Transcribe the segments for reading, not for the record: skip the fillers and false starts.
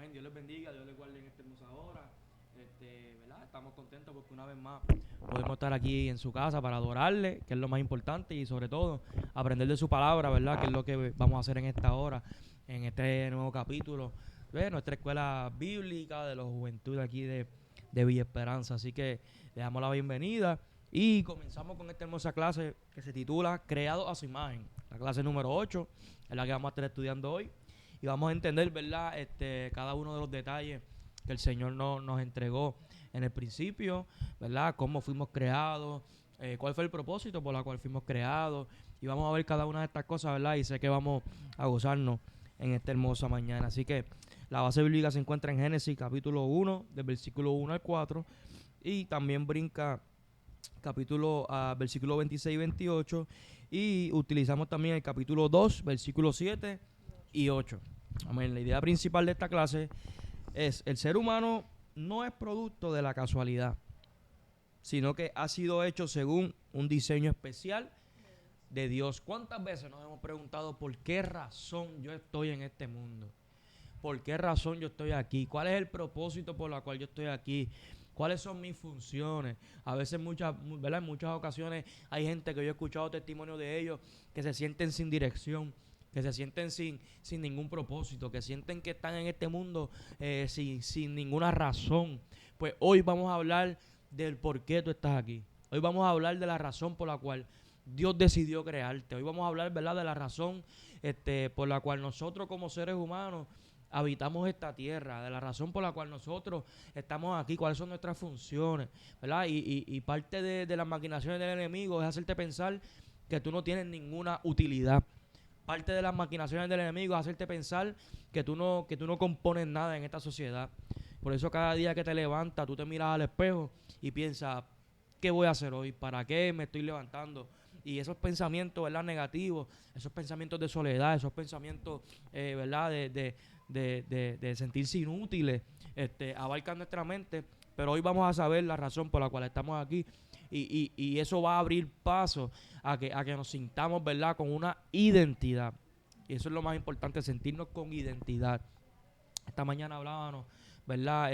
Amén. Dios les bendiga, Dios les guarde en esta hermosa hora. ¿Verdad? Estamos contentos porque una vez más podemos estar aquí en su casa para adorarle, que es lo más importante, y sobre todo aprender de su palabra, ¿verdad? Que es lo que vamos a hacer en esta hora, en este nuevo capítulo de nuestra escuela bíblica de la juventud aquí de Villa Esperanza. Así que le damos la bienvenida y comenzamos con esta hermosa clase que se titula Creado a su imagen. La clase número 8 es la que vamos a estar estudiando hoy y vamos a entender, ¿verdad? Cada uno de los detalles que el Señor nos entregó en el principio, ¿verdad? Cómo fuimos creados, cuál fue el propósito por el cual fuimos creados, y vamos a ver cada una de estas cosas, ¿verdad? Y sé que vamos a gozarnos en esta hermosa mañana. Así que la base bíblica se encuentra en Génesis capítulo 1, del versículo 1 al 4, y también brinca versículo 26 y 28, y utilizamos también el capítulo 2, versículo 7 y 8. Amén. La idea principal de esta clase es: el ser humano no es producto de la casualidad, sino que ha sido hecho según un diseño especial de Dios. ¿Cuántas veces nos hemos preguntado por qué razón yo estoy en este mundo? ¿Por qué razón yo estoy aquí? ¿Cuál es el propósito por el cual yo estoy aquí? ¿Cuáles son mis funciones? A veces, ¿verdad? En muchas ocasiones hay gente que yo he escuchado testimonios de ellos que se sienten sin dirección, que se sienten sin ningún propósito, que sienten que están en este mundo sin ninguna razón. Pues hoy vamos a hablar del por qué tú estás aquí. Hoy vamos a hablar de la razón por la cual Dios decidió crearte. Hoy vamos a hablar, ¿verdad?, de la razón por la cual nosotros como seres humanos habitamos esta tierra, de la razón por la cual nosotros estamos aquí, cuáles son nuestras funciones, ¿verdad? Y parte de las maquinaciones del enemigo es hacerte pensar que tú no tienes ninguna utilidad. Parte de las maquinaciones del enemigo es hacerte pensar que tú no compones nada en esta sociedad. Por eso cada día que te levantas, tú te miras al espejo y piensas: ¿qué voy a hacer hoy? ¿Para qué me estoy levantando? Y esos pensamientos, ¿verdad?, negativos, esos pensamientos de soledad, esos pensamientos, ¿verdad?, de sentirse inútiles, abarcan nuestra mente. Pero hoy vamos a saber la razón por la cual estamos aquí, y eso va a abrir paso a que nos sintamos, ¿verdad?, con una identidad. Y eso es lo más importante, sentirnos con identidad. Esta mañana hablábamos, ¿verdad?,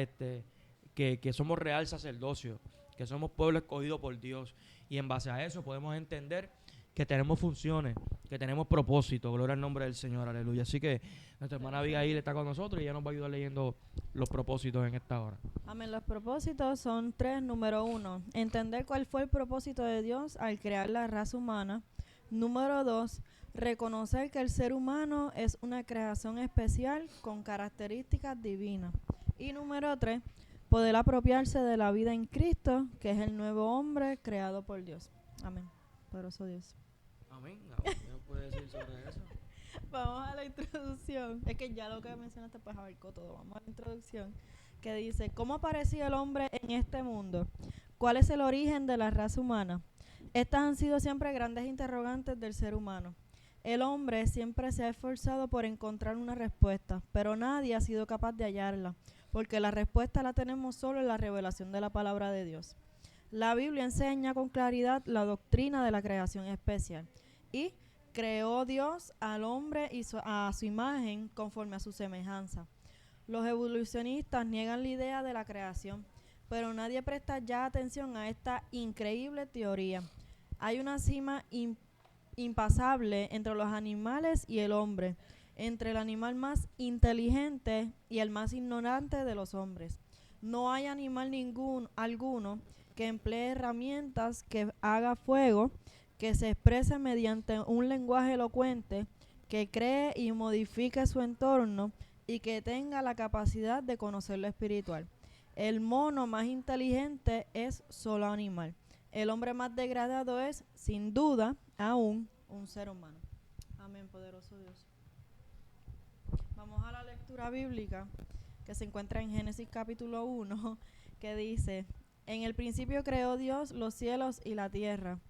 que somos real sacerdocio, que somos pueblo escogido por Dios. Y en base a eso podemos entender que tenemos funciones, que tenemos propósito. Gloria al nombre del Señor, aleluya. Así que nuestra hermana Abigail está con nosotros y ella nos va a ayudar leyendo los propósitos en esta hora. Amén. Los propósitos son tres. Número 1, entender cuál fue el propósito de Dios al crear la raza humana. Número 2, reconocer que el ser humano es una creación especial con características divinas. Y número 3, poder apropiarse de la vida en Cristo, que es el nuevo hombre creado por Dios. Amén. Poderoso Dios. Amén. ¿Qué nos puede decir sobre eso? Vamos a la introducción. Es que ya lo que mencionaste pues abarcó todo. Vamos a la introducción, que dice: ¿cómo apareció el hombre en este mundo? ¿Cuál es el origen de la raza humana? Estas han sido siempre grandes interrogantes del ser humano. El hombre siempre se ha esforzado por encontrar una respuesta, pero nadie ha sido capaz de hallarla, porque la respuesta la tenemos solo en la revelación de la palabra de Dios. La Biblia enseña con claridad la doctrina de la creación especial. Y creó Dios al hombre a su imagen conforme a su semejanza. Los evolucionistas niegan la idea de la creación, pero nadie presta ya atención a esta increíble teoría. Hay una cima impasable entre los animales y el hombre, entre el animal más inteligente y el más ignorante de los hombres. No hay animal alguno que emplee herramientas, que haga fuego, que se exprese mediante un lenguaje elocuente, que cree y modifique su entorno y que tenga la capacidad de conocer lo espiritual. El mono más inteligente es solo animal. El hombre más degradado es, sin duda, aún un ser humano. Amén, poderoso Dios. Vamos a la lectura bíblica que se encuentra en Génesis capítulo 1, que dice: en el principio creó Dios los cielos y la tierra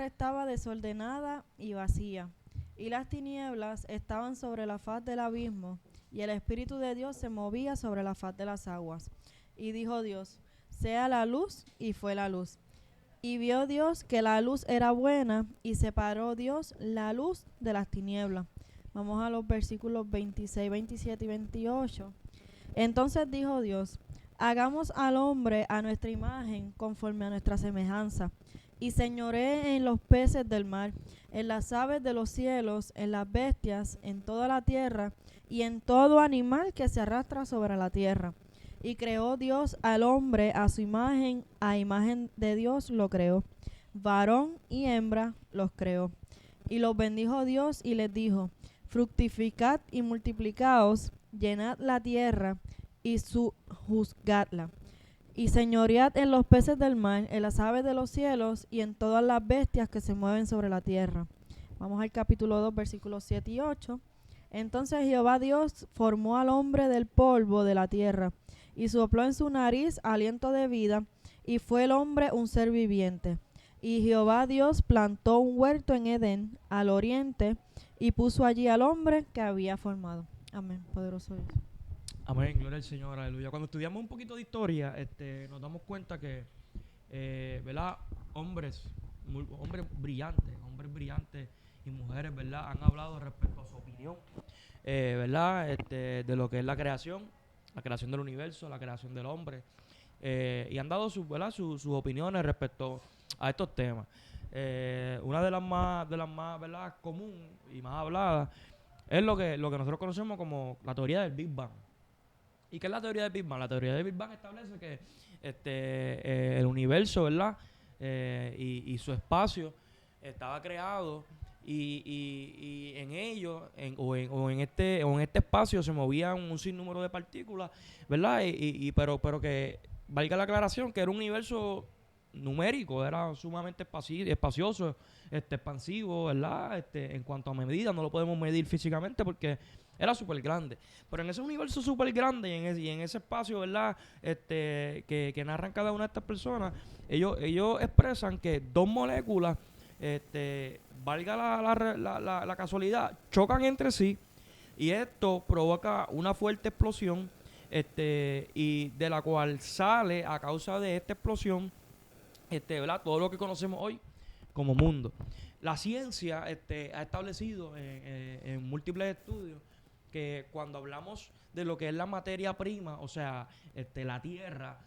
estaba desordenada y vacía, y las tinieblas estaban sobre la faz del abismo, y el Espíritu de Dios se movía sobre la faz de las aguas. Y dijo Dios: sea la luz, y fue la luz. Y vio Dios que la luz era buena, y separó Dios la luz de las tinieblas. Vamos a los versículos 26, 27 y 28, Entonces dijo Dios, hagamos al hombre a nuestra imagen, conforme a nuestra semejanza, y señoree en los peces del mar, en las aves de los cielos, en las bestias, en toda la tierra, y en todo animal que se arrastra sobre la tierra. Y creó Dios al hombre a su imagen, a imagen de Dios lo creó. Varón y hembra los creó. Y los bendijo Dios y les dijo, fructificad y multiplicaos, llenad la tierra y sojuzgadla. Y señoread en los peces del mar, en las aves de los cielos y en todas las bestias que se mueven sobre la tierra. Vamos al capítulo 2, versículos 7 y 8. Entonces Jehová Dios formó al hombre del polvo de la tierra y sopló en su nariz aliento de vida, y fue el hombre un ser viviente. Y Jehová Dios plantó un huerto en Edén, al oriente, y puso allí al hombre que había formado. Amén. Poderoso Dios. Amén, gloria al Señor, aleluya. Cuando estudiamos un poquito de historia, nos damos cuenta que, ¿verdad? Hombres brillantes y mujeres, ¿verdad? Han hablado respecto a su opinión, ¿verdad? De lo que es la creación del universo, la creación del hombre, y han dado ¿verdad? Sus opiniones respecto a estos temas. Una de las más, ¿verdad? Común y más hablada es lo que nosotros conocemos como la teoría del Big Bang. ¿Y qué es la teoría del Big Bang? La teoría del Big Bang establece que el universo, ¿verdad? Y su espacio estaba creado y en ello, en este espacio se movían un sinnúmero de partículas, ¿verdad? Pero que, valga la aclaración, que era un universo numérico, era sumamente espacioso, expansivo, ¿verdad? En cuanto a medidas, no lo podemos medir físicamente porque era súper grande. Pero en ese universo súper grande y en ese espacio, ¿verdad? Que narran cada una de estas personas, ellos expresan que dos moléculas, valga la casualidad, chocan entre sí y esto provoca una fuerte explosión, y de la cual sale a causa de esta explosión, ¿verdad? Todo lo que conocemos hoy como mundo. La ciencia ha establecido en múltiples estudios que cuando hablamos de lo que es la materia prima, o sea, la Tierra,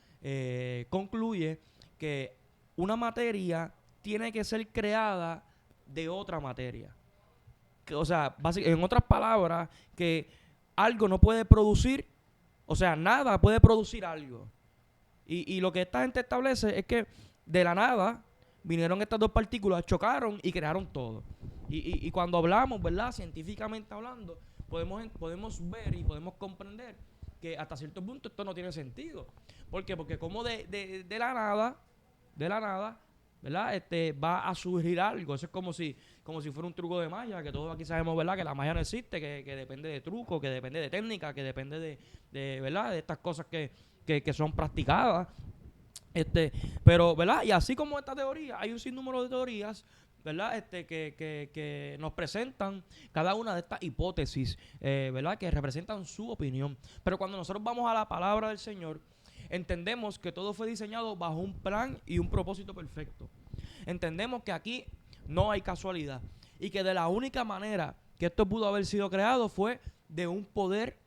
concluye que una materia tiene que ser creada de otra materia. O sea, en otras palabras, que algo no puede producir, o sea, nada puede producir algo. Y lo que esta gente establece es que de la nada vinieron estas dos partículas, chocaron y crearon todo. Y cuando hablamos, ¿verdad? Científicamente hablando, podemos ver y podemos comprender que hasta cierto punto esto no tiene sentido. ¿Por qué? Porque como de la nada, ¿verdad? Va a surgir algo. Eso es como si fuera un truco de magia, que todos aquí sabemos, ¿verdad? Que la magia no existe, que depende de truco, que depende de técnica, que depende de ¿verdad? De estas cosas que son practicadas. Pero, ¿verdad? Y así como esta teoría, hay un sinnúmero de teorías, ¿verdad? Que nos presentan cada una de estas hipótesis, ¿verdad? Que representan su opinión. Pero cuando nosotros vamos a la palabra del Señor, entendemos que todo fue diseñado bajo un plan y un propósito perfecto. Entendemos que aquí no hay casualidad y que de la única manera que esto pudo haber sido creado fue de un poder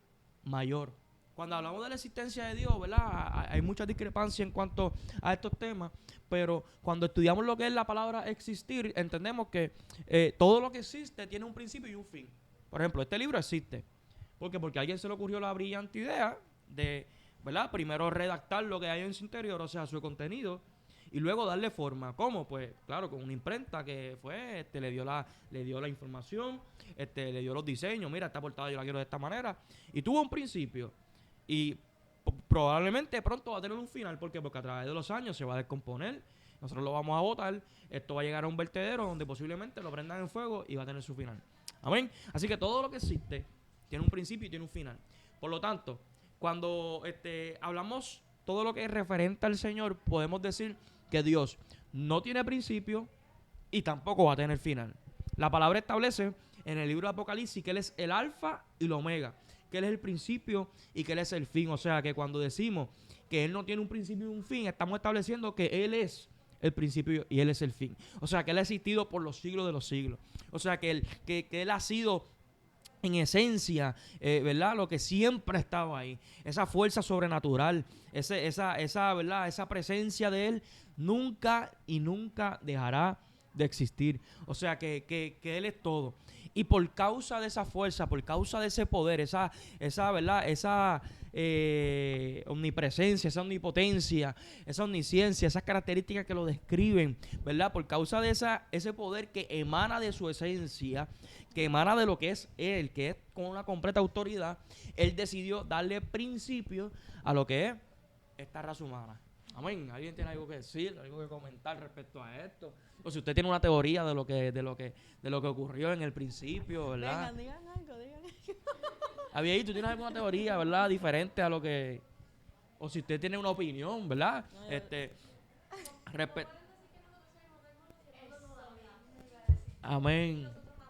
mayor. Cuando hablamos de la existencia de Dios, ¿verdad? Hay mucha discrepancia en cuanto a estos temas, pero cuando estudiamos lo que es la palabra existir, entendemos que todo lo que existe tiene un principio y un fin. Por ejemplo, este libro existe. ¿Por qué? Porque a alguien se le ocurrió la brillante idea de, ¿verdad? Primero redactar lo que hay en su interior, o sea, su contenido, y luego darle forma. ¿Cómo? Pues, claro, con una imprenta que fue, le dio la información, le dio los diseños. Mira, esta portada yo la quiero de esta manera. Y tuvo un principio. Y probablemente pronto va a tener un final. ¿Por qué? Porque a través de los años se va a descomponer. Nosotros lo vamos a botar. Esto va a llegar a un vertedero donde posiblemente lo prendan en fuego y va a tener su final. Amén. Así que todo lo que existe tiene un principio y tiene un final. Por lo tanto, cuando hablamos todo lo que es referente al Señor, podemos decir que Dios no tiene principio y tampoco va a tener final. La palabra establece en el libro de Apocalipsis que Él es el alfa y el omega, que Él es el principio y que Él es el fin. O sea que cuando decimos que Él no tiene un principio y un fin, estamos estableciendo que Él es el principio y Él es el fin. O sea que Él ha existido por los siglos de los siglos. O sea que Él ha sido en esencia, ¿verdad? Lo que siempre ha estado ahí, esa fuerza sobrenatural, ¿verdad? Esa presencia de Él nunca y nunca dejará de existir. O sea que Él es todo. Y por causa de esa fuerza, por causa de ese poder, ¿verdad? Esa omnipresencia, esa omnipotencia, esa omnisciencia, esas características que lo describen, ¿verdad? Por causa de ese poder que emana de su esencia, que emana de lo que es Él, que es con una completa autoridad, Él decidió darle principio a lo que es esta raza humana. Amén. ¿Alguien tiene algo que decir, algo que comentar respecto a esto? O si usted tiene una teoría de lo que ocurrió en el principio, ¿verdad? Vengan, digan algo, digan algo. Javier, ¿tú tienes alguna teoría, verdad, diferente a lo que, o si usted tiene una opinión, ¿verdad? No, Amén.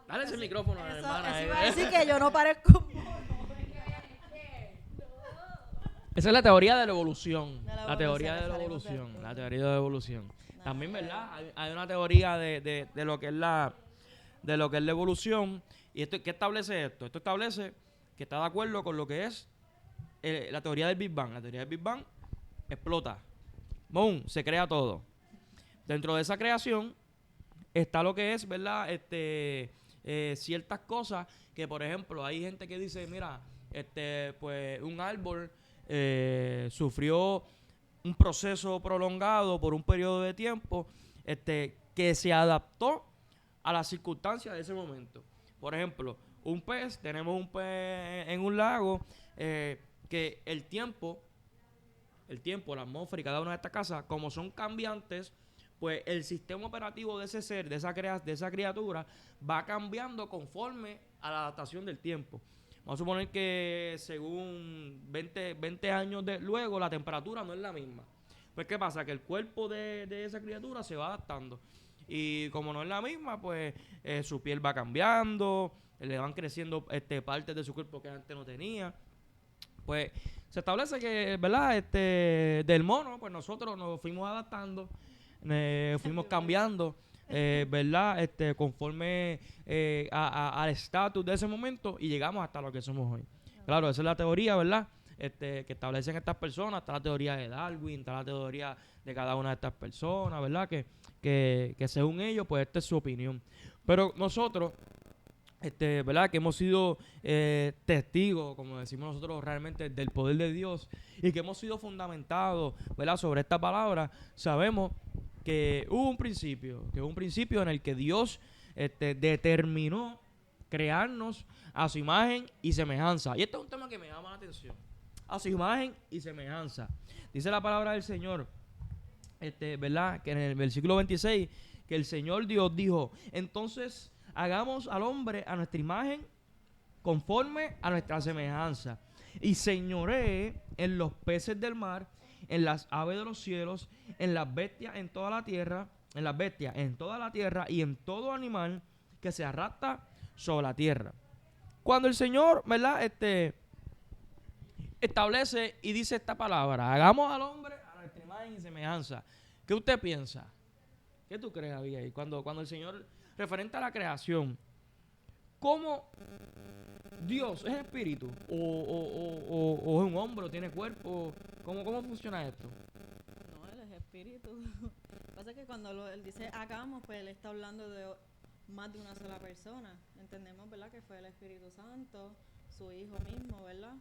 Dale ese micrófono a la hermana. Eso iba a decir que yo no parezco. Esa es la teoría de la evolución. De la La teoría de la evolución, evolución. salimos La del- teoría de la evolución. No, También, ¿verdad? Hay una teoría de lo que es la evolución. ¿Y esto qué establece esto? Esto establece que está de acuerdo con lo que es la teoría del Big Bang. La teoría del Big Bang explota. ¡Boom! Se crea todo. Dentro de esa creación está lo que es, ¿verdad? Ciertas cosas que, por ejemplo, hay gente que dice, mira, pues un árbol sufrió un proceso prolongado por un periodo de tiempo, que se adaptó a las circunstancias de ese momento. Por ejemplo, un pez, tenemos un pez en un lago, que el tiempo, la atmósfera y cada una de estas casas, como son cambiantes, pues el sistema operativo de ese ser, de esa criatura, va cambiando conforme a la adaptación del tiempo. Vamos a suponer que según 20 años luego, la temperatura no es la misma. Pues, ¿qué pasa? Que el cuerpo de esa criatura se va adaptando. Y como no es la misma, pues su piel va cambiando, le van creciendo partes de su cuerpo que antes no tenía. Pues se establece que, ¿verdad? Del mono, pues nosotros nos fuimos adaptando, fuimos cambiando, ¿verdad? Conforme al estatus de ese momento y llegamos hasta lo que somos hoy. Claro, esa es la teoría, ¿verdad? Que establecen estas personas. Está la teoría de Darwin, está la teoría de cada una de estas personas, ¿verdad? Que según ellos, pues esta es su opinión. Pero nosotros, ¿verdad? Que hemos sido testigos, como decimos nosotros realmente, del poder de Dios y que hemos sido fundamentados, ¿verdad? Sobre esta palabra, sabemos que hubo un principio en el que Dios determinó crearnos a su imagen y semejanza. Y este es un tema que me llama la atención. A su imagen y semejanza. Dice la palabra del Señor, ¿verdad? Que en el versículo 26, que el Señor Dios dijo, entonces hagamos al hombre a nuestra imagen conforme a nuestra semejanza y señoree en los peces del mar, en las aves de los cielos, en las bestias en toda la tierra, y en todo animal que se arrastra sobre la tierra. Cuando el Señor, ¿verdad? Establece y dice esta palabra, hagamos al hombre a nuestra imagen y semejanza. ¿Qué usted piensa? ¿Qué tú crees, Abigail? Cuando el Señor, referente a la creación, ¿cómo Dios es espíritu? ¿O es un hombre o tiene cuerpo? ¿Cómo funciona esto? No, él es espíritu. Lo que pasa es que cuando él dice hagamos, pues él está hablando de más de una sola persona. Entendemos, ¿verdad? Que fue el Espíritu Santo, su hijo mismo, ¿verdad?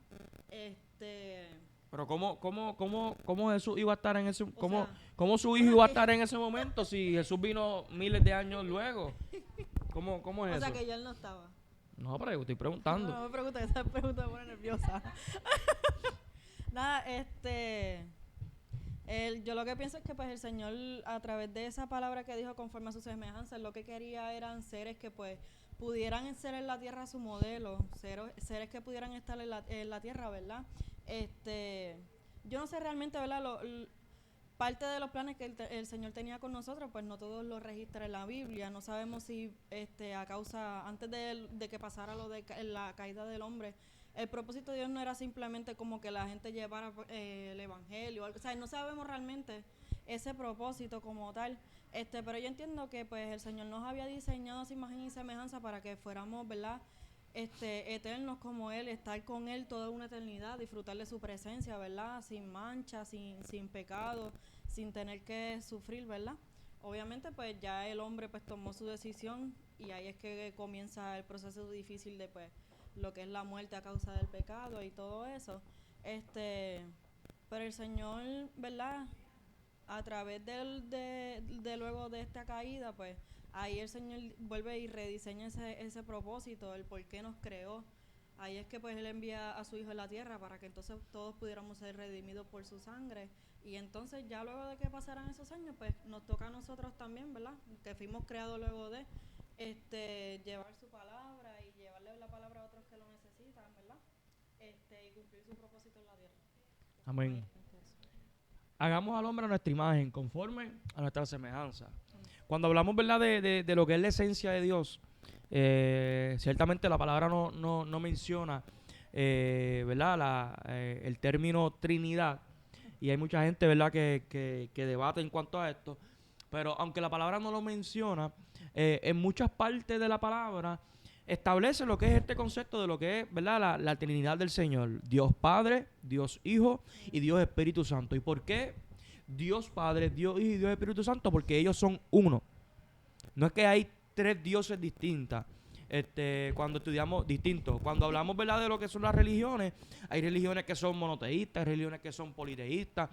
Pero ¿cómo Jesús iba a estar en ese sea, cómo su hijo iba a estar en ese momento si Jesús vino miles de años luego? ¿Cómo es o sea eso? que ya él no estaba. No, pero yo estoy preguntando. No me preguntes, esa pregunta me pone nerviosa. Nada, yo lo que pienso es que pues el Señor, a través de esa palabra que dijo conforme a su semejanza, lo que quería eran seres que pues pudieran ser en la tierra su modelo, seres que pudieran estar en la tierra, ¿verdad? Yo no sé realmente, ¿verdad? Parte de los planes que el Señor tenía con nosotros, pues no todos los registra en la Biblia. No sabemos si antes de que pasara lo de la caída del hombre, el propósito de Dios no era simplemente como que la gente llevara el evangelio o algo. O sea, no sabemos realmente ese propósito como tal. Pero yo entiendo que pues el Señor nos había diseñado a su imagen y semejanza para que fuéramos, ¿verdad? eternos como Él, estar con Él toda una eternidad, disfrutar de su presencia, ¿verdad? Sin mancha, sin pecado, sin tener que sufrir, ¿verdad? Obviamente, pues ya el hombre pues tomó su decisión y ahí es que comienza el proceso difícil de pues lo que es la muerte a causa del pecado y todo eso. Pero el Señor, ¿verdad? A través de luego de esta caída, pues ahí el Señor vuelve y rediseña ese propósito, el por qué nos creó. Ahí es que pues Él envía a su Hijo en la tierra para que entonces todos pudiéramos ser redimidos por su sangre. Y entonces ya luego de que pasaran esos años, pues nos toca a nosotros también, ¿verdad? Que fuimos creados luego de llevar su palabra y llevarle la palabra a otros que lo necesitan, ¿verdad? Y cumplir su propósito en la tierra. Amén. Hagamos al hombre a nuestra imagen, conforme a nuestra semejanza. Cuando hablamos, ¿verdad?, de lo que es la esencia de Dios, ciertamente la palabra no menciona, ¿verdad?, el término Trinidad. Y hay mucha gente, ¿verdad?, que debate en cuanto a esto. Pero aunque la palabra no lo menciona, en muchas partes de la palabra establece lo que es este concepto de lo que es, ¿verdad?, la Trinidad del Señor. Dios Padre, Dios Hijo y Dios Espíritu Santo. ¿Y por qué Dios Padre, Dios Hijo y Dios Espíritu Santo? Porque ellos son uno. No es que hay tres dioses distintas. Cuando estudiamos distintos, cuando hablamos, ¿verdad?, de lo que son las religiones, hay religiones que son monoteístas, hay religiones que son politeístas.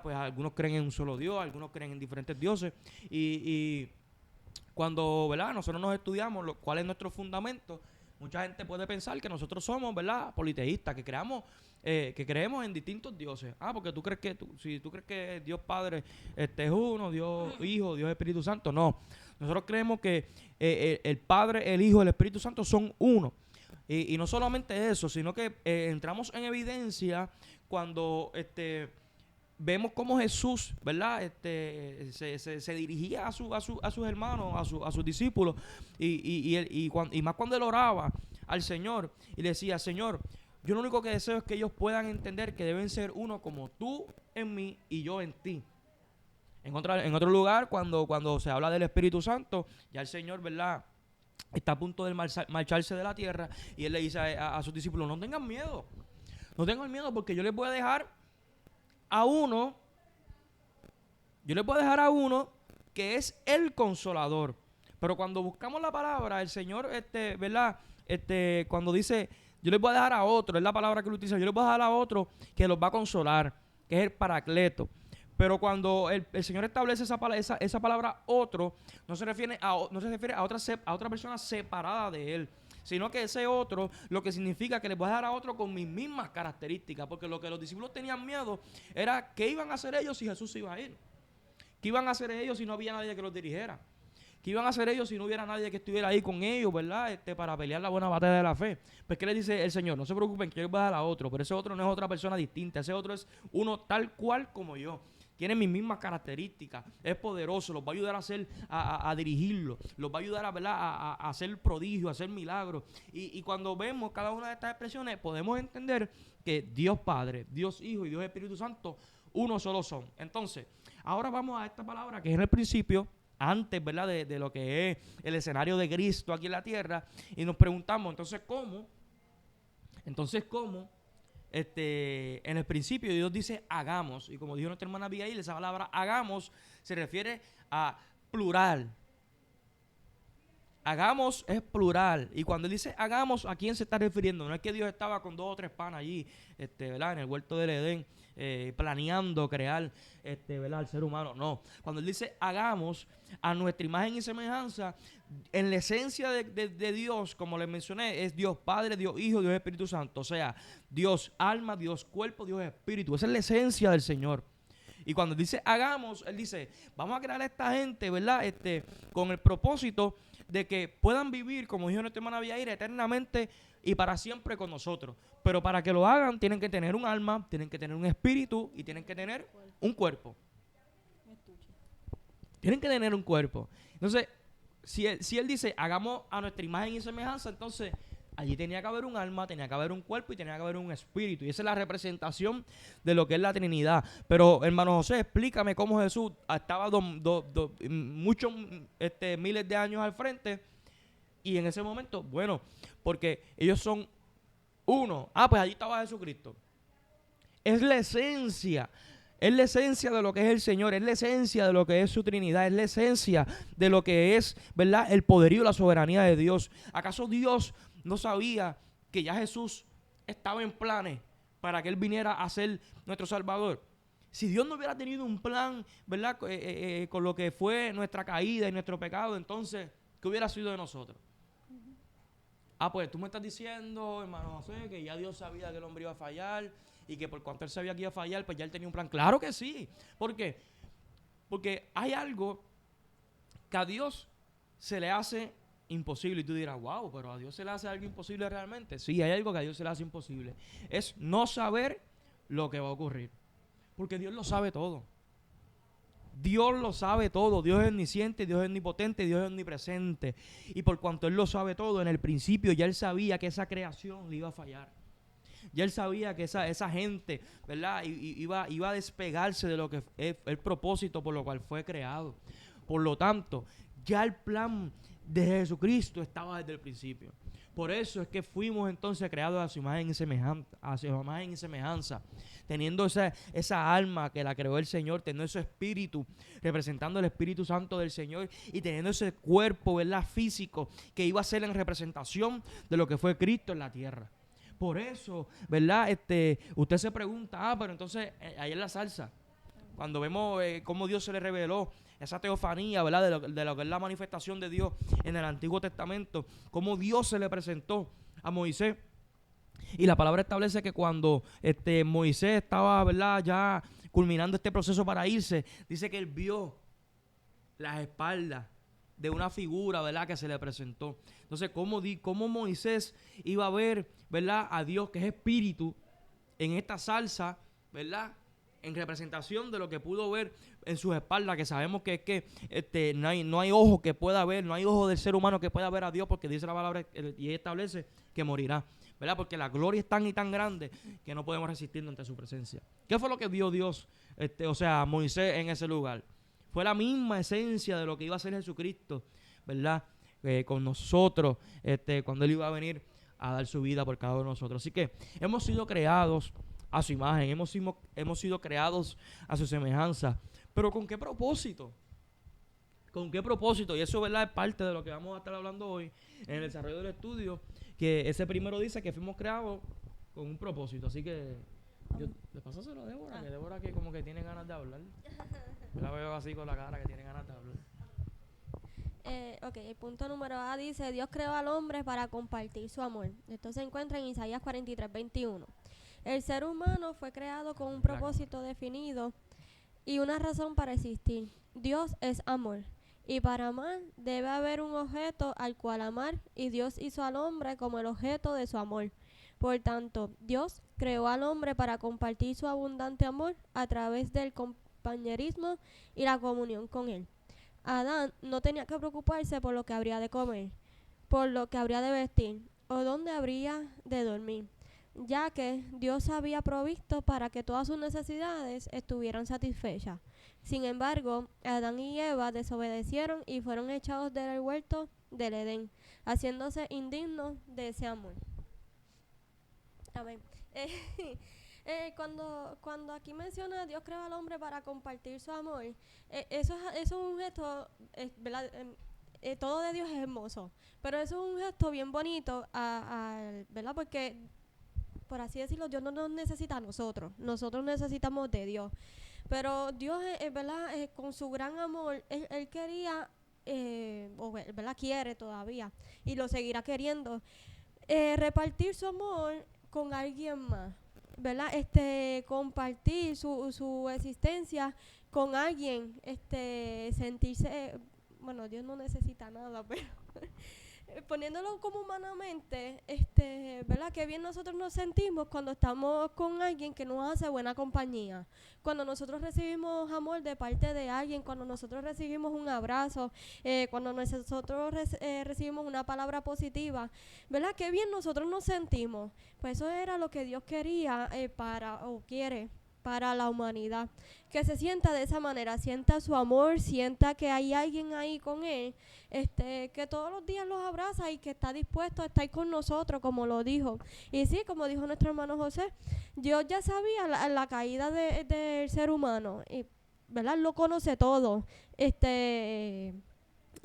Pues algunos creen en un solo Dios, algunos creen en diferentes dioses. Y cuando, ¿verdad?, nosotros nos estudiamos cuál es nuestro fundamento, mucha gente puede pensar que nosotros somos, ¿verdad?, politeístas, que creemos en distintos dioses. Porque si tú crees que Dios Padre es uno, Dios Hijo, Dios Espíritu Santo, no. Nosotros creemos que el Padre, el Hijo, el Espíritu Santo son uno. Y no solamente eso, sino que entramos en evidencia cuando vemos cómo Jesús, ¿verdad?, se dirigía a sus hermanos, a sus discípulos, y más cuando él oraba al Señor y le decía: Señor, yo lo único que deseo es que ellos puedan entender que deben ser uno como tú en mí y yo en ti. En otro lugar, cuando se habla del Espíritu Santo, ya el Señor, ¿verdad?, está a punto de marcharse de la tierra, y él le dice a sus discípulos: no tengan miedo, porque yo les voy a dejar a uno que es el Consolador. Pero cuando buscamos la palabra, el Señor, ¿verdad?, cuando dice yo les voy a dejar a otro, es la palabra que él utiliza, yo les voy a dejar a otro que los va a consolar, que es el Paracleto. Pero cuando el Señor establece esa palabra otro, no se refiere a otra persona separada de él, sino que ese otro lo que significa que les voy a dar a otro con mis mismas características, porque lo que los discípulos tenían miedo era qué iban a hacer ellos si Jesús se iba a ir, qué iban a hacer ellos si no había nadie que los dirigiera, qué iban a hacer ellos si no hubiera nadie que estuviera ahí con ellos, ¿verdad?, para pelear la buena batalla de la fe. Pues ¿qué les dice el Señor? No se preocupen, que yo les voy a dar a otro, pero ese otro no es otra persona distinta, ese otro es uno tal cual como yo. Tiene mis mismas características, es poderoso, los va a ayudar a dirigirlo, los va a ayudar a hacer prodigios, a hacer milagros. Y cuando vemos cada una de estas expresiones, podemos entender que Dios Padre, Dios Hijo y Dios Espíritu Santo, uno solo son. Entonces, ahora vamos a esta palabra que es en el principio, antes, ¿verdad?, de lo que es el escenario de Cristo aquí en la tierra, y nos preguntamos, entonces, ¿cómo? En el principio Dios dice hagamos, y como dijo nuestra hermana Abigail, esa palabra hagamos se refiere a plural. Hagamos es plural, y cuando él dice hagamos, ¿a quién se está refiriendo? No es que Dios estaba con 2 o 3 panas allí, ¿verdad?, en el huerto del Edén, planeando crear, ¿verdad?, al ser humano. No, cuando él dice hagamos a nuestra imagen y semejanza, en la esencia de Dios, como les mencioné, es Dios Padre, Dios Hijo, Dios Espíritu Santo. O sea, Dios alma, Dios cuerpo, Dios espíritu. Esa es la esencia del Señor. Y cuando dice hagamos, él dice, vamos a crear a esta gente, ¿verdad?, con el propósito de que puedan vivir, como dijo nuestra hermana Abigail, eternamente y para siempre con nosotros. Pero para que lo hagan, tienen que tener un alma, tienen que tener un espíritu y tienen que tener un cuerpo. Tienen que tener un cuerpo. Entonces, si él dice, hagamos a nuestra imagen y semejanza, entonces allí tenía que haber un alma, tenía que haber un cuerpo y tenía que haber un espíritu. Y esa es la representación de lo que es la Trinidad. Pero, hermano José, explícame cómo Jesús estaba muchos miles de años al frente Y en ese momento, bueno, porque ellos son uno. Pues allí estaba Jesucristo. Es la esencia. Es la esencia de lo que es el Señor, es la esencia de lo que es su Trinidad, es la esencia de lo que es, ¿verdad?, el poderío y la soberanía de Dios. ¿Acaso Dios no sabía que ya Jesús estaba en planes para que Él viniera a ser nuestro Salvador? Si Dios no hubiera tenido un plan, ¿verdad?, con lo que fue nuestra caída y nuestro pecado, entonces, ¿qué hubiera sido de nosotros? Pues tú me estás diciendo, hermano José, que ya Dios sabía que el hombre iba a fallar y que por cuanto Él sabía que iba a fallar, pues ya Él tenía un plan. Claro que sí. ¿Por qué? Porque hay algo que a Dios se le hace imposible. Y tú dirás, wow, pero a Dios se le hace algo imposible realmente. Sí, hay algo que a Dios se le hace imposible. Es no saber lo que va a ocurrir. Porque Dios lo sabe todo. Dios lo sabe todo. Dios es omnisciente, Dios es omnipotente, Dios es omnipresente. Y por cuanto Él lo sabe todo, en el principio ya Él sabía que esa creación le iba a fallar. Ya Él sabía que esa gente, ¿verdad?, iba a despegarse de lo que es el propósito por lo cual fue creado. Por lo tanto, ya el plan de Jesucristo estaba desde el principio. Por eso es que fuimos entonces creados a su imagen y semejanza, teniendo esa alma que la creó el Señor, teniendo ese espíritu, representando el Espíritu Santo del Señor y teniendo ese cuerpo, ¿verdad?, físico que iba a ser en representación de lo que fue Cristo en la tierra. Por eso, ¿verdad? Usted se pregunta, pero entonces ahí en la salsa, cuando vemos cómo Dios se le reveló esa teofanía, ¿verdad?, de lo que es la manifestación de Dios en el Antiguo Testamento, cómo Dios se le presentó a Moisés. Y la palabra establece que cuando Moisés estaba, ¿verdad?, ya culminando este proceso para irse, dice que él vio las espaldas de una figura, ¿verdad?, que se le presentó. Entonces, ¿cómo Moisés iba a ver, ¿verdad?, a Dios, que es espíritu, en esta salsa, ¿verdad?, en representación de lo que pudo ver en sus espaldas, que sabemos que es que no hay ojo que pueda ver, no hay ojo del ser humano que pueda ver a Dios, porque dice la palabra y establece que morirá, ¿verdad? Porque la gloria es tan y tan grande que no podemos resistirnos ante su presencia. ¿Qué fue lo que vio Dios, Moisés en ese lugar? Fue la misma esencia de lo que iba a ser Jesucristo, ¿verdad?, con nosotros, cuando Él iba a venir a dar su vida por cada uno de nosotros. Así que hemos sido creados a su imagen, hemos sido creados a su semejanza. ¿Pero con qué propósito? ¿Con qué propósito? Y eso, ¿verdad?, es parte de lo que vamos a estar hablando hoy en el desarrollo del estudio, que ese primero dice que fuimos creados con un propósito. Así que le pasáselo a Débora, que Débora que como que tiene ganas de hablar. Yo la veo así con la cara que tiene ganas de hablar. El punto número A dice: Dios creó al hombre para compartir su amor. Esto se encuentra en Isaías 43:21. El ser humano fue creado con un propósito definido y una razón para existir. Dios es amor, y para amar debe haber un objeto al cual amar, y Dios hizo al hombre como el objeto de su amor. Por tanto, Dios creó al hombre para compartir su abundante amor a través del compañerismo y la comunión con él. Adán no tenía que preocuparse por lo que habría de comer, por lo que habría de vestir o dónde habría de dormir, ya que Dios había provisto para que todas sus necesidades estuvieran satisfechas. Sin embargo, Adán y Eva desobedecieron y fueron echados del huerto del Edén, haciéndose indignos de ese amor. Amén. Cuando aquí menciona Dios creó al hombre para compartir su amor, eso es un gesto, ¿verdad? Todo de Dios es hermoso, pero eso es un gesto bien bonito, ¿verdad? Porque, por así decirlo, Dios no nos necesita a nosotros necesitamos de Dios. Pero Dios, ¿verdad? Con su gran amor, Él quería, ¿verdad? Quiere todavía, y lo seguirá queriendo, repartir su amor con alguien más, ¿verdad? Compartir su existencia con alguien, sentirse, bueno, Dios no necesita nada, pero poniéndolo como humanamente, ¿verdad? Qué bien nosotros nos sentimos cuando estamos con alguien que nos hace buena compañía. Cuando nosotros recibimos amor de parte de alguien, cuando nosotros recibimos un abrazo, cuando nosotros recibimos una palabra positiva, ¿verdad? Qué bien nosotros nos sentimos. Pues eso era lo que Dios quería o quiere para la humanidad. Que se sienta de esa manera, sienta su amor, sienta que hay alguien ahí con él, que todos los días los abraza y que está dispuesto a estar con nosotros, como lo dijo. Y sí, como dijo nuestro hermano José, Dios ya sabía la caída del ser humano, y, ¿verdad? Lo conoce todo.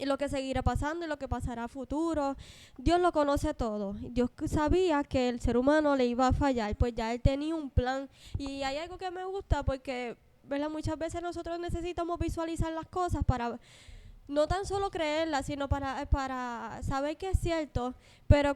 Y lo que seguirá pasando y lo que pasará a futuro. Dios lo conoce todo. Dios sabía que el ser humano le iba a fallar, pues ya Él tenía un plan. Y hay algo que me gusta porque, ¿verdad? Muchas veces nosotros necesitamos visualizar las cosas para no tan solo creerlas, sino para saber que es cierto. Pero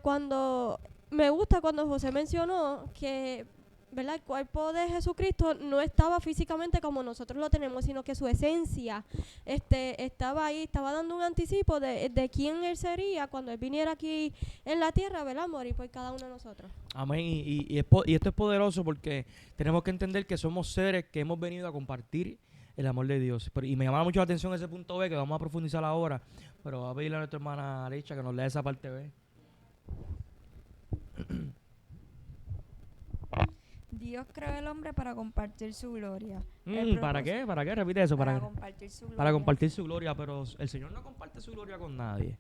me gusta cuando José mencionó que, ¿verdad? El cuerpo de Jesucristo no estaba físicamente como nosotros lo tenemos, sino que su esencia estaba ahí, estaba dando un anticipo de quién Él sería cuando Él viniera aquí en la tierra, ¿verdad? Morir por cada uno de nosotros. Amén. Y esto es poderoso porque tenemos que entender que somos seres que hemos venido a compartir el amor de Dios. Y me llama mucho la atención ese punto B que vamos a profundizar ahora, pero voy a pedirle a nuestra hermana Alicia que nos lea esa parte B. Dios creó al hombre para compartir su gloria. ¿Para qué? ¿Para qué? Repite eso. Para compartir su gloria. Para compartir su gloria, pero el Señor no comparte su gloria con nadie.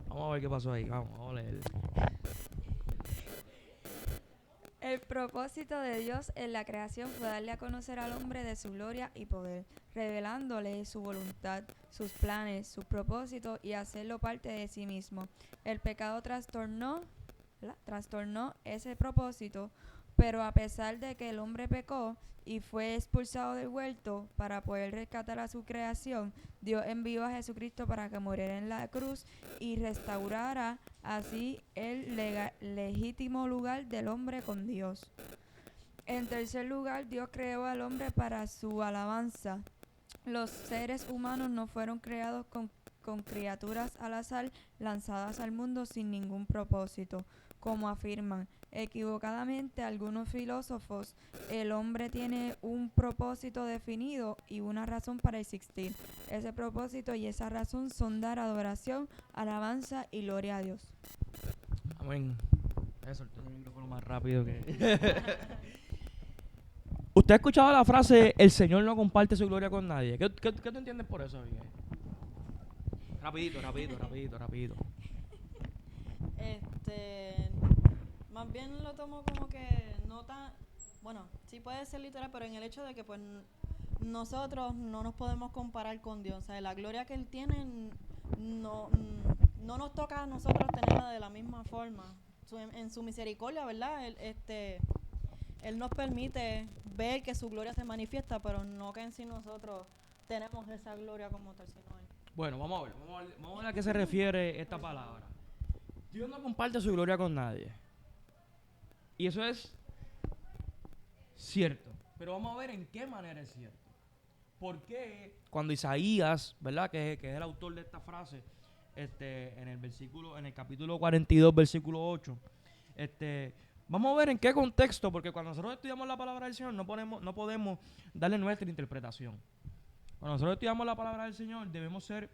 Vamos a ver qué pasó ahí. Vamos a leer. El propósito de Dios en la creación fue darle a conocer al hombre de su gloria y poder, revelándole su voluntad, sus planes, sus propósitos y hacerlo parte de sí mismo. El pecado trastornó ese propósito, pero a pesar de que el hombre pecó y fue expulsado del huerto para poder rescatar a su creación, Dios envió a Jesucristo para que muriera en la cruz y restaurara así el legítimo lugar del hombre con Dios. En tercer lugar, Dios creó al hombre para su alabanza. Los seres humanos no fueron creados con criaturas al azar lanzadas al mundo sin ningún propósito. Como afirman equivocadamente algunos filósofos, el hombre tiene un propósito definido y una razón para existir. Ese propósito y esa razón son dar adoración, alabanza y gloria a Dios. Amén. Voy a soltar el micrófono más rápido que... ¿Usted ha escuchado la frase, el Señor no comparte su gloria con nadie? ¿Qué tú entiendes por eso, Miguel? Rapidito. Más bien lo tomo como que no tan, bueno, sí puede ser literal, pero en el hecho de que pues nosotros no nos podemos comparar con Dios, o sea, la gloria que Él tiene no nos toca a nosotros tenerla de la misma forma. En su misericordia, ¿verdad? Él nos permite ver que su gloria se manifiesta, pero no que en sí nosotros tenemos esa gloria como tal, sino Él. Bueno, vamos a ver a qué se refiere esta palabra. Dios no comparte su gloria con nadie. Y eso es cierto. Pero vamos a ver en qué manera es cierto. Porque cuando Isaías, ¿verdad? Que es el autor de esta frase, en el capítulo 42, versículo 8, vamos a ver en qué contexto, porque cuando nosotros estudiamos la palabra del Señor no podemos darle nuestra interpretación. Cuando nosotros estudiamos la palabra del Señor debemos ser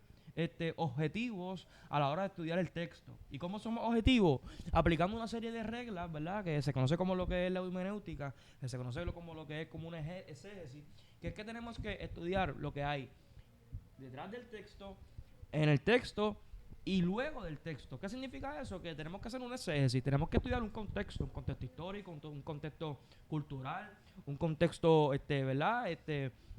objetivos a la hora de estudiar el texto. ¿Y cómo somos objetivos? Aplicando una serie de reglas, ¿verdad? Que se conoce como lo que es la hermenéutica, que se conoce como lo que es como un exégesis, que es que tenemos que estudiar lo que hay detrás del texto, en el texto y luego del texto. ¿Qué significa eso? Que tenemos que hacer un exégesis, tenemos que estudiar un contexto histórico, un contexto cultural, un contexto, ¿verdad?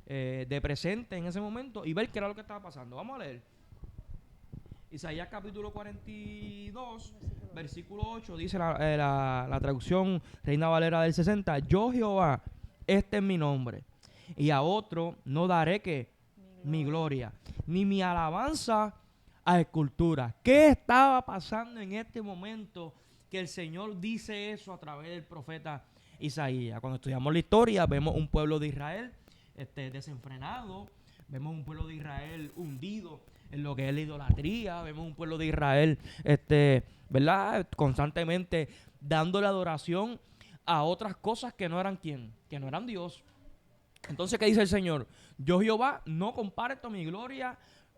De presente en ese momento y ver qué era lo que estaba pasando. Vamos a leer. Isaías capítulo 42, versículo 8, dice la traducción Reina Valera del 60, yo Jehová, este es mi nombre, y a otro no daré que mi gloria, ni mi alabanza a escultura. ¿Qué estaba pasando en este momento que el Señor dice eso a través del profeta Isaías? Cuando estudiamos la historia vemos un pueblo de Israel desenfrenado, vemos un pueblo de Israel hundido en lo que es la idolatría, vemos un pueblo de Israel ¿verdad? Constantemente dándole adoración a otras cosas que no eran que no eran Dios. Entonces, ¿qué dice el Señor? Yo Jehová no comparto mi gloria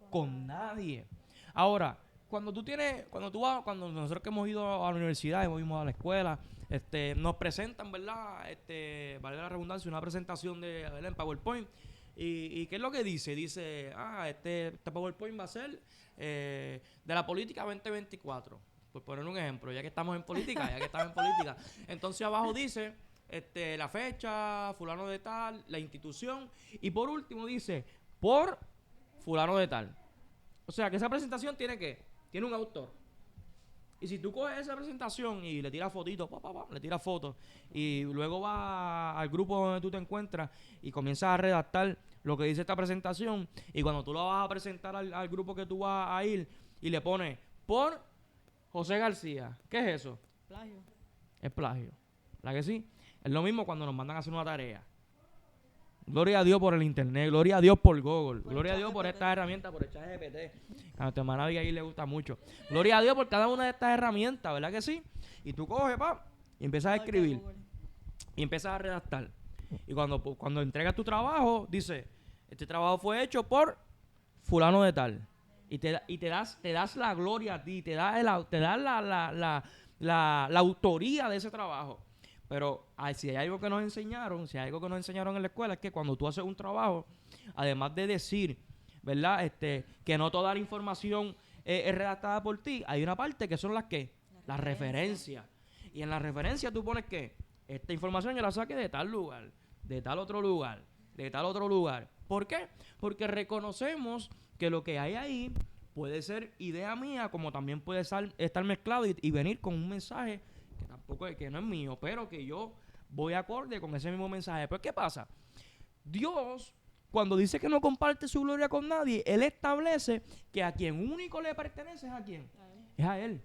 con nadie. Ahora, cuando nosotros que hemos ido a la universidad, hemos ido a la escuela, nos presentan, ¿verdad? Vale la redundancia, una presentación ¿verdad? En PowerPoint. ¿Y qué es lo que dice? Dice, este PowerPoint va a ser de la política 2024. Por poner un ejemplo, ya que estamos en política, Entonces abajo dice la fecha, fulano de tal, la institución. Y por último dice, por fulano de tal. O sea, que esa presentación tiene un autor. Y si tú coges esa presentación y le tiras fotitos, le tiras fotos, y luego vas al grupo donde tú te encuentras y comienzas a redactar lo que dice esta presentación, y cuando tú la vas a presentar al grupo que tú vas a ir y le pones por José García, ¿qué es eso? Plagio. Es plagio. ¿Verdad que sí? Es lo mismo cuando nos mandan a hacer una tarea. Gloria a Dios por el internet, gloria a Dios por Google, gloria a Dios por estas herramientas, por el ChatGPT. A nuestra hermana Abigail le gusta mucho. Gloria a Dios por cada una de estas herramientas, ¿verdad que sí? Y tú coges, y empiezas a escribir. Y empiezas a redactar. Y cuando entregas tu trabajo, dice, este trabajo fue hecho por fulano de tal. Y te das la gloria a ti, te das la autoría de ese trabajo. Pero si hay algo que nos enseñaron, en la escuela, es que cuando tú haces un trabajo, además de decir, ¿verdad? Que no toda la información es redactada por ti, hay una parte que son las referencias. Y en la referencia tú pones que esta información yo la saqué de tal lugar, de tal otro lugar, de tal otro lugar. ¿Por qué? Porque reconocemos que lo que hay ahí puede ser idea mía, como también puede estar mezclado y venir con un mensaje que no es mío, pero que yo voy acorde con ese mismo mensaje. Pues, ¿qué pasa? Dios, cuando dice que no comparte su gloria con nadie, Él establece que a quien único le pertenece es a quién. Es a Él.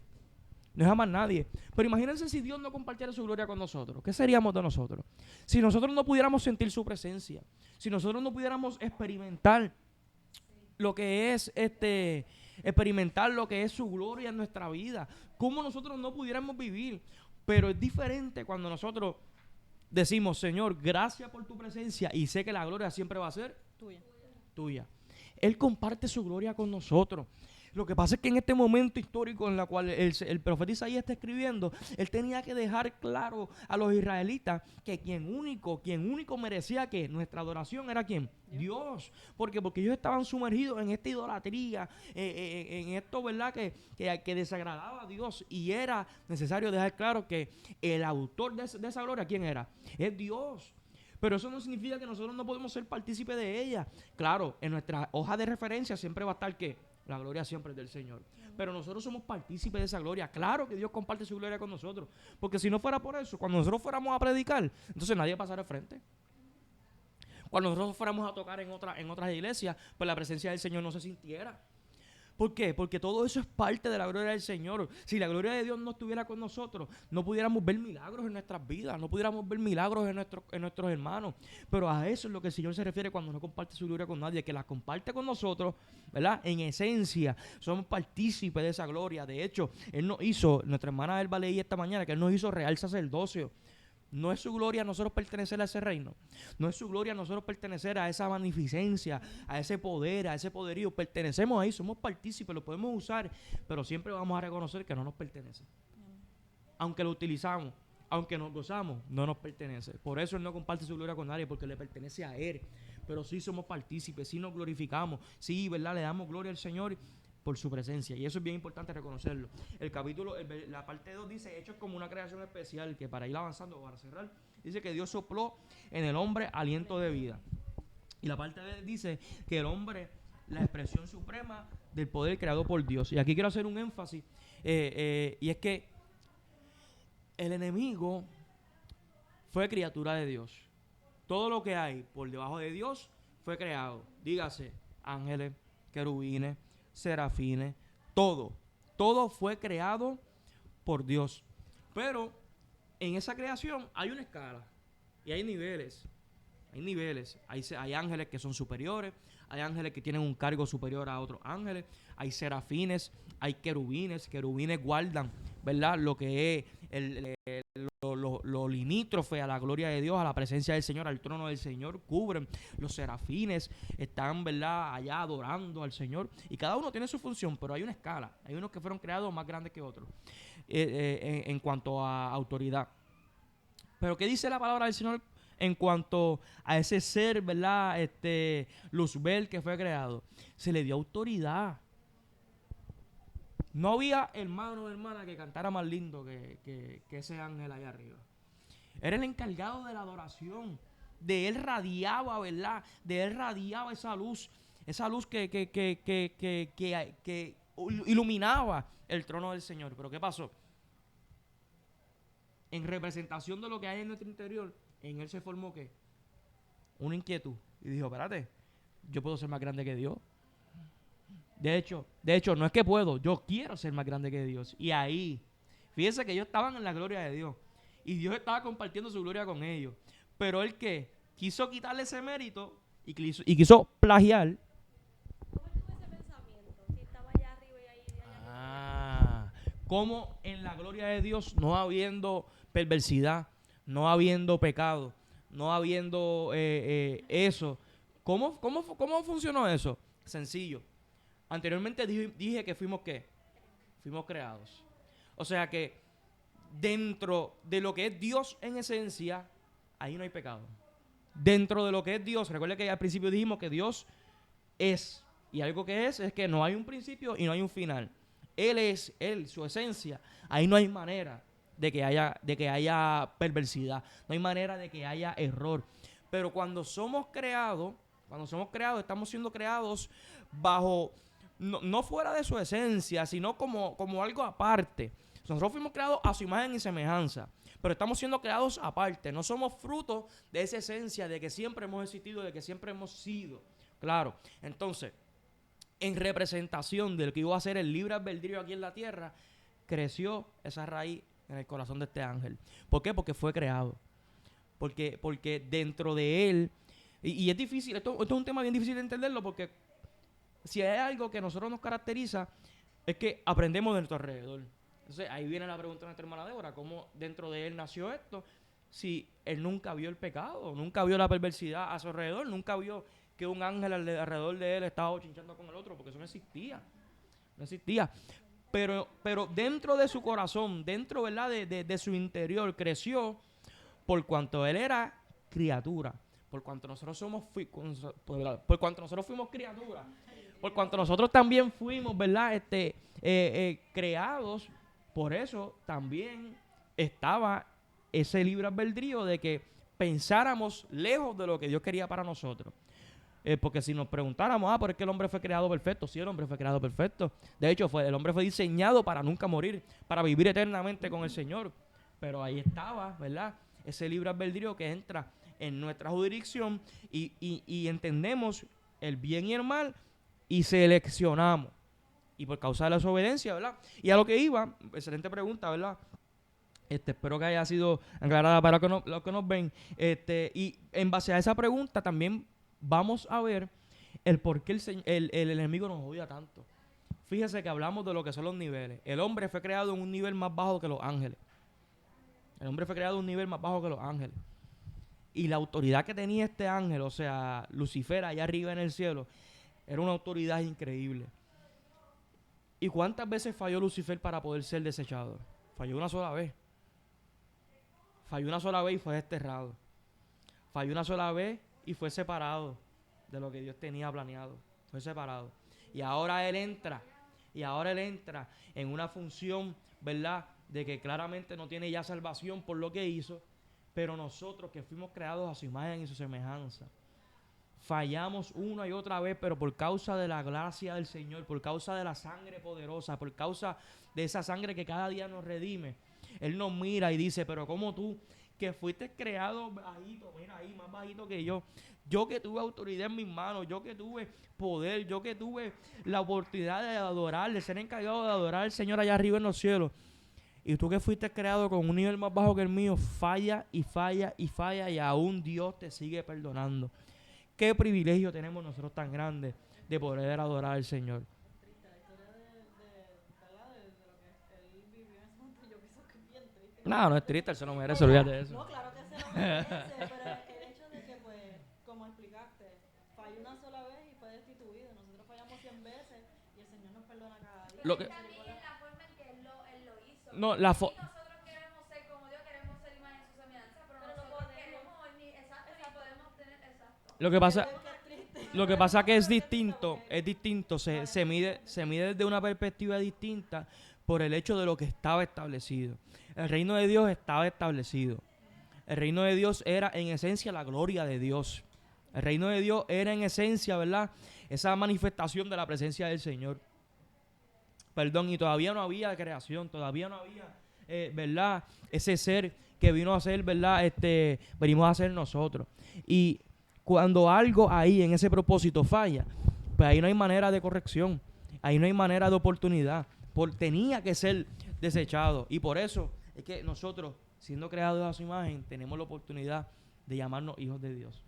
No es a más nadie. Pero imagínense si Dios no compartiera su gloria con nosotros. ¿Qué seríamos de nosotros? Si nosotros no pudiéramos sentir su presencia, si nosotros no pudiéramos experimentar lo que es experimentar lo que es su gloria en nuestra vida, ¿cómo nosotros no pudiéramos vivir? Pero es diferente cuando nosotros decimos, Señor, gracias por tu presencia y sé que la gloria siempre va a ser tuya. Él comparte su gloria con nosotros. Lo que pasa es que en este momento histórico en el cual el profeta Isaías está escribiendo, él tenía que dejar claro a los israelitas que quien único merecía que nuestra adoración era ¿quién? Dios. Porque ellos estaban sumergidos en esta idolatría, en esto, ¿verdad? Que desagradaba a Dios, y era necesario dejar claro que el autor de esa gloria, ¿quién era? Es Dios. Pero eso no significa que nosotros no podemos ser partícipes de ella. Claro, en nuestra hoja de referencia siempre va a estar ¿qué? La gloria siempre es del Señor. Pero nosotros somos partícipes de esa gloria. Claro que Dios comparte su gloria con nosotros. Porque si no fuera por eso, cuando nosotros fuéramos a predicar, entonces nadie pasara al frente. Cuando nosotros fuéramos a tocar en otras iglesias, pues la presencia del Señor no se sintiera. ¿Por qué? Porque todo eso es parte de la gloria del Señor. Si la gloria de Dios no estuviera con nosotros, no pudiéramos ver milagros en nuestras vidas, no pudiéramos ver milagros en nuestros hermanos. Pero a eso es lo que el Señor se refiere cuando no comparte su gloria con nadie, que la comparte con nosotros, ¿verdad? En esencia, somos partícipes de esa gloria. De hecho, Él nos hizo, nuestra hermana Elba leí esta mañana, que Él nos hizo real sacerdocio. No es su gloria a nosotros pertenecer a ese reino. No es su gloria a nosotros pertenecer a esa magnificencia, a ese poder, a ese poderío. Pertenecemos ahí, somos partícipes, lo podemos usar, pero siempre vamos a reconocer que no nos pertenece. Aunque lo utilizamos, aunque nos gozamos, no nos pertenece. Por eso Él no comparte su gloria con nadie, porque le pertenece a Él. Pero sí somos partícipes, sí nos glorificamos, sí, ¿verdad? Le damos gloria al Señor por su presencia, y eso es bien importante reconocerlo. La parte 2 dice, hechos como una creación especial, que para ir avanzando o para cerrar, dice que Dios sopló en el hombre aliento de vida. Y la parte B dice que el hombre, la expresión suprema del poder creado por Dios. Y aquí quiero hacer un énfasis, y es que el enemigo fue criatura de Dios. Todo lo que hay por debajo de Dios fue creado. Dígase, ángeles, querubines, serafines, todo fue creado por Dios. Pero en esa creación hay una escala y hay niveles. Hay ángeles que son superiores, hay ángeles que tienen un cargo superior a otros ángeles, hay serafines, hay querubines guardan, ¿verdad? Lo que es lo limítrofe a la gloria de Dios, a la presencia del Señor, al trono del Señor, cubren. Los serafines están, ¿verdad?, allá adorando al Señor, y cada uno tiene su función, pero hay una escala. Hay unos que fueron creados más grandes que otros en cuanto a autoridad. Pero ¿qué dice la palabra del Señor en cuanto a ese ser, ¿verdad? Luzbel que fue creado. Se le dio autoridad. No había hermano o hermana que cantara más lindo que ese ángel allá arriba. Era el encargado de la adoración. De él radiaba, ¿verdad? De él radiaba esa luz que iluminaba el trono del Señor. Pero ¿qué pasó? En representación de lo que hay en nuestro interior, en él se formó ¿qué? Una inquietud. Y dijo, espérate, yo puedo ser más grande que Dios. De hecho, no es que puedo, yo quiero ser más grande que Dios. Y ahí, fíjense que ellos estaban en la gloria de Dios. Y Dios estaba compartiendo su gloria con ellos. Pero él que quiso quitarle ese mérito y quiso plagiar. ¿Cómo estuvo ese pensamiento? Si estaba allá arriba y ahí allá Como en la gloria de Dios no habiendo perversidad, no habiendo pecado, no habiendo eso. ¿Cómo funcionó eso? Sencillo. Anteriormente dije que fuimos ¿qué? Fuimos creados. O sea que dentro de lo que es Dios en esencia, ahí no hay pecado. Dentro de lo que es Dios, recuerda que al principio dijimos que Dios es. Y algo que es que no hay un principio y no hay un final. Él es, su esencia. Ahí no hay manera de que haya perversidad. No hay manera de que haya error. Pero cuando somos creados, estamos siendo creados bajo, no fuera de su esencia, sino como algo aparte. Nosotros fuimos creados a su imagen y semejanza, pero estamos siendo creados aparte. No somos fruto de esa esencia de que siempre hemos existido, de que siempre hemos sido. Claro, entonces, en representación de lo que iba a ser el libre albedrío aquí en la tierra, creció esa raíz en el corazón de este ángel. ¿Por qué? Porque fue creado. Porque dentro de él, y es difícil, esto es un tema bien difícil de entenderlo, porque si hay algo que a nosotros nos caracteriza, es que aprendemos de nuestro alrededor. Entonces ahí viene la pregunta de nuestra hermana Débora, ¿cómo dentro de él nació esto? Si él nunca vio el pecado, nunca vio la perversidad a su alrededor, nunca vio que un ángel alrededor de él estaba chinchando con el otro, porque eso no existía. No existía. Pero dentro de su corazón, dentro, ¿verdad?, de su interior, creció por cuanto él era criatura, por cuanto nosotros por cuanto nosotros fuimos criaturas, por cuanto nosotros también fuimos, ¿verdad?, creados. Por eso también estaba ese libre albedrío de que pensáramos lejos de lo que Dios quería para nosotros. Porque si nos preguntáramos, ¿por qué el hombre fue creado perfecto? Sí, el hombre fue creado perfecto. De hecho, el hombre fue diseñado para nunca morir, para vivir eternamente con el Señor. Pero ahí estaba, ¿verdad?, ese libre albedrío que entra en nuestra jurisdicción y entendemos el bien y el mal y seleccionamos. Y por causa de la desobediencia, ¿verdad? Y a lo que iba, excelente pregunta, ¿verdad? Espero que haya sido aclarada para los que nos ven. Y en base a esa pregunta también vamos a ver el por qué el enemigo nos odia tanto. Fíjese que hablamos de lo que son los niveles. El hombre fue creado en un nivel más bajo que los ángeles. El hombre fue creado en un nivel más bajo que los ángeles. Y la autoridad que tenía este ángel, o sea, Lucifer allá arriba en el cielo, era una autoridad increíble. ¿Y cuántas veces falló Lucifer para poder ser desechado? Falló una sola vez. Falló una sola vez y fue desterrado. Falló una sola vez y fue separado de lo que Dios tenía planeado. Fue separado. Y ahora él entra en una función, ¿verdad?, de que claramente no tiene ya salvación por lo que hizo, pero nosotros que fuimos creados a su imagen y su semejanza, fallamos una y otra vez, pero por causa de la gracia del Señor, por causa de la sangre poderosa, por causa de esa sangre que cada día nos redime, Él nos mira y dice, pero como tú, que fuiste creado bajito, mira ahí, más bajito que yo que tuve autoridad en mis manos, yo que tuve poder, yo que tuve la oportunidad de adorar, de ser encargado de adorar al Señor allá arriba en los cielos, y tú que fuiste creado con un nivel más bajo que el mío, falla y falla y falla, y aún Dios te sigue perdonando. Qué privilegio tenemos nosotros tan grande de poder adorar al Señor. No es triste, él se lo merece, olvídate de eso. No, claro que se lo merece, pero el hecho de que, pues, como explicaste, falló una sola vez y fue destituido. Nosotros fallamos 100 veces y el Señor nos perdona cada día. Lo que, También es la forma en que él lo hizo. no, Nosotros queremos ser como Dios, queremos ser imagen de su semejanza, pero Lo que pasa que es distinto, se mide desde una perspectiva distinta por el hecho de lo que estaba establecido. El reino de Dios estaba establecido. El reino de Dios era en esencia la gloria de Dios. El reino de Dios era en esencia, ¿verdad? Esa manifestación de la presencia del Señor. Perdón, y todavía no había creación, todavía no había, ¿verdad? Ese ser que vino a ser, ¿verdad? Venimos a ser nosotros. Y cuando algo ahí en ese propósito falla, pues ahí no hay manera de corrección, ahí no hay manera de oportunidad. Tenía que ser desechado. Y por eso es que nosotros, siendo creados a su imagen, tenemos la oportunidad de llamarnos hijos de Dios.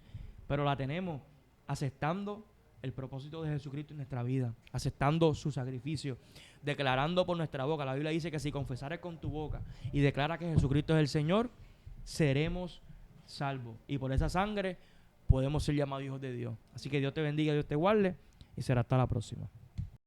Pero la tenemos aceptando el propósito de Jesucristo en nuestra vida, aceptando su sacrificio, declarando por nuestra boca. La Biblia dice que si confesares con tu boca y declara que Jesucristo es el Señor, seremos salvos. Y por esa sangre podemos ser llamados hijos de Dios. Así que Dios te bendiga, Dios te guarde y será hasta la próxima.